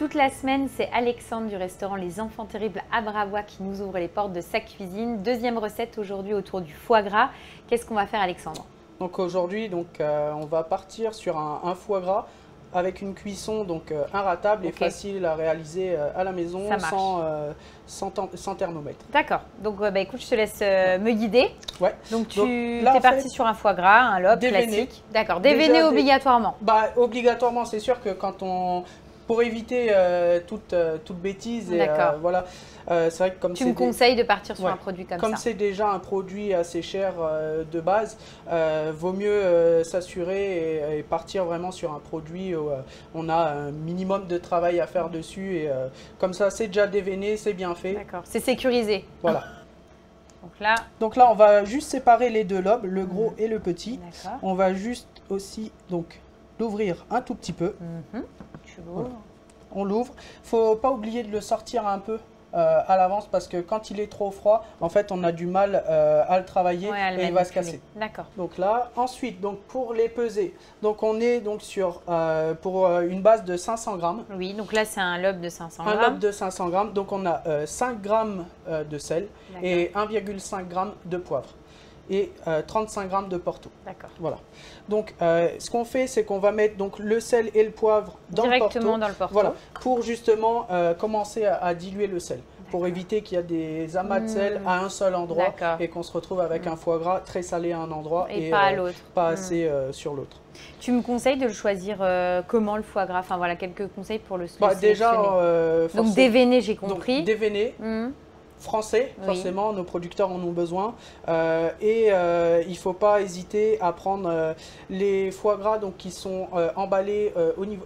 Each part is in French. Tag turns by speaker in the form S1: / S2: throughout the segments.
S1: toute la semaine, c'est Alexandre du restaurant Les Enfants Terribles à Bravois qui nous ouvre les portes de sa cuisine. Deuxième recette aujourd'hui autour du foie gras. Qu'est-ce qu'on va faire, Alexandre?
S2: Donc aujourd'hui, on va partir sur un foie gras avec une cuisson inratable et facile à réaliser à la maison sans thermomètre.
S1: D'accord. Donc écoute, je te laisse me guider.
S2: Ouais.
S1: Donc tu es parti sur un foie gras, un lobe classique. D'accord. Déveiné obligatoirement.
S2: Obligatoirement, c'est sûr que pour éviter toute bêtise et voilà. C'est vrai que comme
S1: tu me conseilles de partir sur un produit comme ça.
S2: Comme c'est déjà un produit assez cher de base, vaut mieux s'assurer et partir vraiment sur un produit où on a un minimum de travail à faire dessus et comme ça c'est déjà déveiné, c'est bien fait.
S1: D'accord, c'est sécurisé.
S2: Voilà.
S1: Donc
S2: là on va juste séparer les deux lobes, le gros et le petit. On va juste aussi l'ouvrir un tout petit peu.
S1: Tu l'ouvres.
S2: On l'ouvre. Faut pas oublier de le sortir un peu à l'avance parce que quand il est trop froid, en fait, on a du mal à le travailler et il va se casser.
S1: D'accord.
S2: Donc là, ensuite, pour les peser, on est sur pour une base de 500 grammes.
S1: Oui, donc là, c'est un lobe de 500 grammes.
S2: Un lobe de 500 grammes. Donc on a 5 grammes de sel et 1,5 g de poivre et 35 grammes de Porto.
S1: D'accord.
S2: Voilà. Donc, ce qu'on fait, c'est qu'on va mettre le sel et le poivre
S1: directement dans le Porto.
S2: Voilà, pour justement commencer à diluer le sel, pour éviter qu'il y a des amas de sel à un seul endroit et qu'on se retrouve avec un foie gras très salé à un endroit
S1: et pas à l'autre.
S2: Pas assez sur l'autre.
S1: Tu me conseilles de le choisir comment le foie gras? Enfin voilà, quelques conseils pour le
S2: déjà,
S1: donc déveiné, j'ai compris.
S2: Donc, déveiné. Français, forcément, nos producteurs en ont besoin. Il ne faut pas hésiter à prendre les foie gras qui sont emballés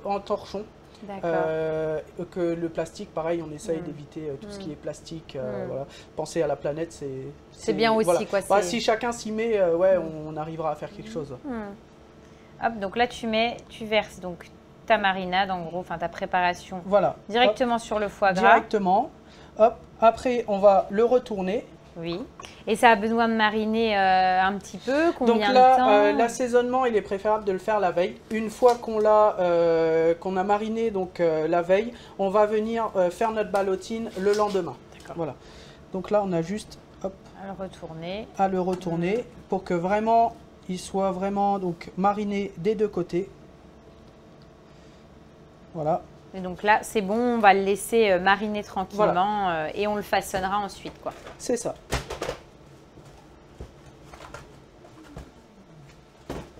S2: en torchon. Que le plastique, pareil, on essaye d'éviter tout ce qui est plastique. Voilà. Penser à la planète,
S1: c'est bien aussi.
S2: Voilà.
S1: Quoi,
S2: si chacun s'y met, on arrivera à faire quelque chose.
S1: Hop, donc là, tu verses donc ta marinade, en gros, enfin ta préparation directement sur le foie gras.
S2: Directement. Hop. Après, on va le retourner.
S1: Oui. Et ça a besoin de mariner un petit peu? Combien
S2: de temps?
S1: Donc là,
S2: l'assaisonnement, il est préférable de le faire la veille. Une fois qu'on a mariné la veille, on va venir faire notre ballotine le lendemain. Voilà. Donc là, on a juste à le retourner pour que vraiment, il soit vraiment mariné des deux côtés. Voilà.
S1: Et donc là, c'est bon, on va le laisser mariner tranquillement et on le façonnera ensuite, quoi.
S2: C'est ça.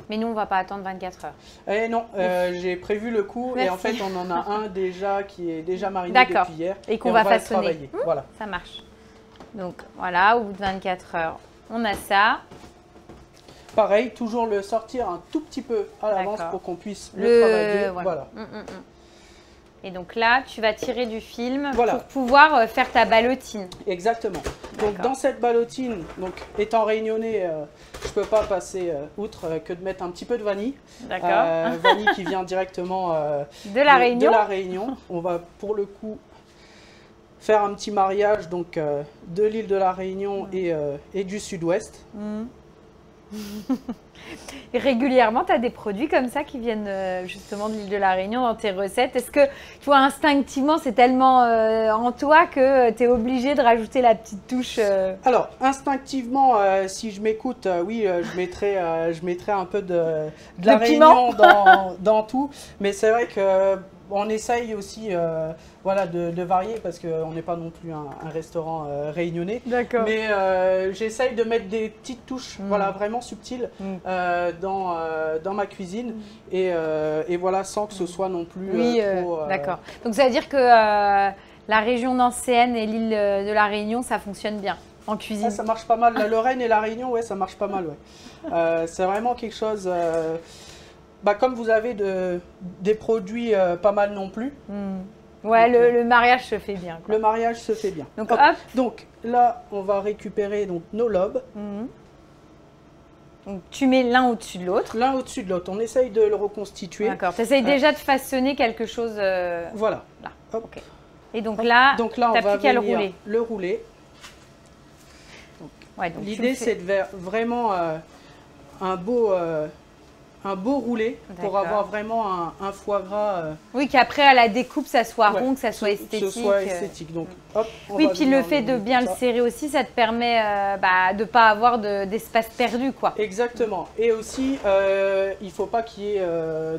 S1: Mais nous, on ne va pas attendre 24 heures.
S2: Eh non, j'ai prévu le coup et en fait, on en a un déjà qui est déjà mariné depuis hier.
S1: Et qu'on va façonner.
S2: Voilà.
S1: Ça marche. Donc voilà, au bout de 24 heures, on a ça.
S2: Pareil, toujours le sortir un tout petit peu à l'avance pour qu'on puisse le travailler. Voilà.
S1: Et donc là, tu vas tirer du film pour pouvoir faire ta ballotine.
S2: Exactement. Donc dans cette ballotine, étant réunionnais, je ne peux pas passer outre que de mettre un petit peu de vanille. Vanille qui vient directement
S1: de la
S2: Réunion. On va pour le coup faire un petit mariage de l'île de la Réunion et du sud-ouest.
S1: Et régulièrement, tu as des produits comme ça qui viennent justement de l'île de la Réunion dans tes recettes. Est-ce que, tu vois, instinctivement, c'est tellement en toi que tu es obligé de rajouter la petite touche
S2: Alors, instinctivement, si je m'écoute, oui, je mettrai un peu de la Réunion dans tout. Mais c'est vrai que on essaye aussi de varier parce qu'on n'est pas non plus un restaurant réunionnais. Mais j'essaye de mettre des petites touches vraiment subtiles dans ma cuisine et voilà, sans que ce soit non plus trop…
S1: D'accord. Donc ça veut dire que la région nancéenne et l'île de la Réunion, ça fonctionne bien en cuisine?
S2: Ça marche pas mal. La Lorraine et la Réunion, ça marche pas mal. C'est vraiment quelque chose… comme vous avez des produits pas mal non plus.
S1: Ouais, le mariage se fait bien.
S2: Le mariage se fait bien.
S1: Donc,
S2: donc là, on va récupérer nos lobes.
S1: Donc tu mets l'un au-dessus de l'autre.
S2: L'un au-dessus de l'autre. On essaye de le reconstituer.
S1: D'accord. Tu essayes déjà de façonner quelque chose.
S2: Voilà.
S1: Là. Okay. Et donc là,
S2: on va
S1: qu'à
S2: le rouler. L'idée, c'est de faire vraiment un beau un beau roulé pour avoir vraiment un foie gras.
S1: Oui, qu'après à la découpe, ça soit rond, que ça soit
S2: esthétique.
S1: esthétique.
S2: Ce soit esthétique. Donc, hop,
S1: oui, puis le fait de bien le serrer aussi, ça te permet de ne pas avoir d'espace perdu, quoi.
S2: Exactement. Et aussi, il ne faut pas qu'il y ait,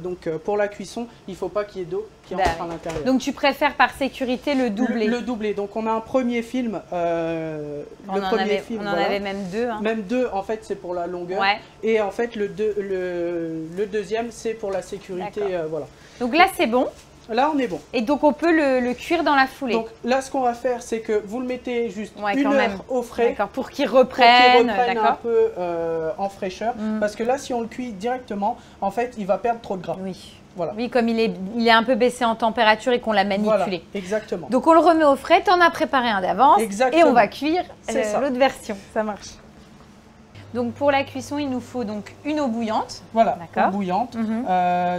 S2: donc pour la cuisson, il ne faut pas qu'il y ait d'eau qui entre à l'intérieur.
S1: Donc tu préfères par sécurité le doubler.
S2: Le doubler. Donc on a un premier film.
S1: On en avait même deux. Hein.
S2: Même deux, en fait, c'est pour la longueur.
S1: Ouais.
S2: Et en fait, le deuxième, c'est pour la sécurité. Voilà.
S1: Donc là, c'est bon.
S2: Là, on est bon.
S1: Et donc, on peut le cuire dans la foulée.
S2: Donc là, ce qu'on va faire, c'est que vous le mettez juste une heure au frais.
S1: D'accord, pour qu'il reprenne,
S2: un peu en fraîcheur. Parce que là, si on le cuit directement, en fait, il va perdre trop de gras.
S1: Oui.
S2: Voilà.
S1: Oui, comme il est un peu baissé en température et qu'on l'a manipulé.
S2: Voilà, exactement.
S1: Donc, on le remet au frais. Tu en as préparé un d'avance.
S2: Exactement.
S1: Et on va cuire l'autre version. Ça marche. Donc pour la cuisson, il nous faut donc une eau bouillante.
S2: Voilà, eau bouillante.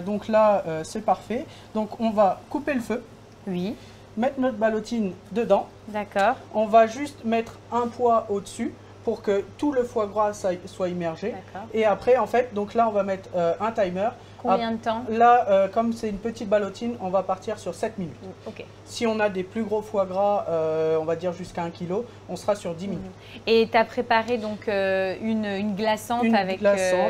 S2: Donc là, c'est parfait. Donc on va couper le feu.
S1: Oui.
S2: Mettre notre ballotine dedans.
S1: D'accord.
S2: On va juste mettre un poids au-dessus pour que tout le foie gras soit immergé. Et après, en fait, donc là, on va mettre un timer.
S1: Combien de temps?
S2: Là, comme c'est une petite ballotine, on va partir sur 7 minutes.
S1: Ok.
S2: Si on a des plus gros foie gras, on va dire jusqu'à 1 kg, on sera sur 10 minutes.
S1: Et tu as préparé donc une glaçante avec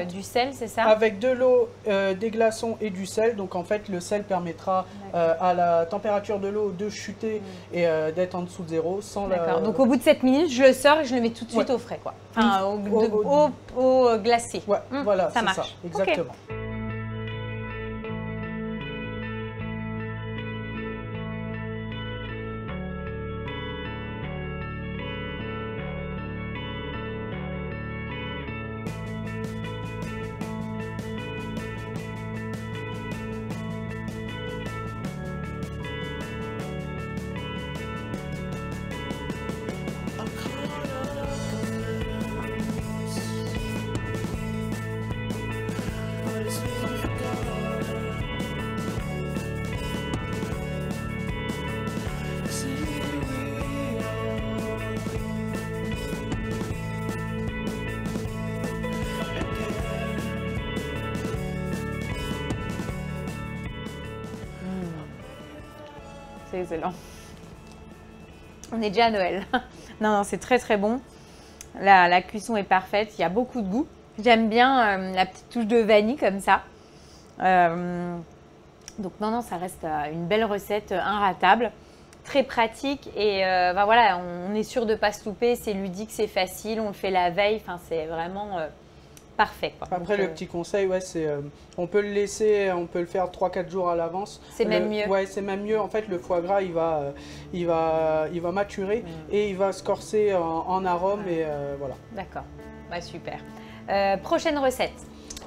S1: du sel, c'est ça? Avec
S2: de l'eau, des glaçons et du sel. Donc en fait, le sel permettra à la température de l'eau de chuter et d'être en dessous de zéro.
S1: D'accord. Donc au bout de 7 minutes, je le sors et je le mets tout de suite au frais, quoi. Enfin, au glacé.
S2: Ouais, voilà,
S1: ça marche.
S2: Ça, exactement. Okay.
S1: C'est excellent. On est déjà à Noël. Non, c'est très très bon. La cuisson est parfaite, il y a beaucoup de goût. J'aime bien la petite touche de vanille comme ça. Donc non, ça reste une belle recette, inratable, très pratique. Et voilà, on est sûr de ne pas se louper, c'est ludique, c'est facile, on le fait la veille, c'est vraiment parfait, quoi.
S2: Après, le petit conseil, c'est on peut le laisser, on peut le faire 3-4 jours à l'avance.
S1: C'est même mieux.
S2: Ouais, c'est même mieux. En fait, le foie gras, il va maturer et il va se corser en arôme et voilà.
S1: D'accord, super. Prochaine recette.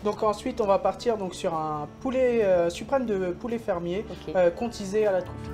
S2: Donc ensuite, on va partir donc sur un poulet suprême de poulet fermier contisé à la truffe.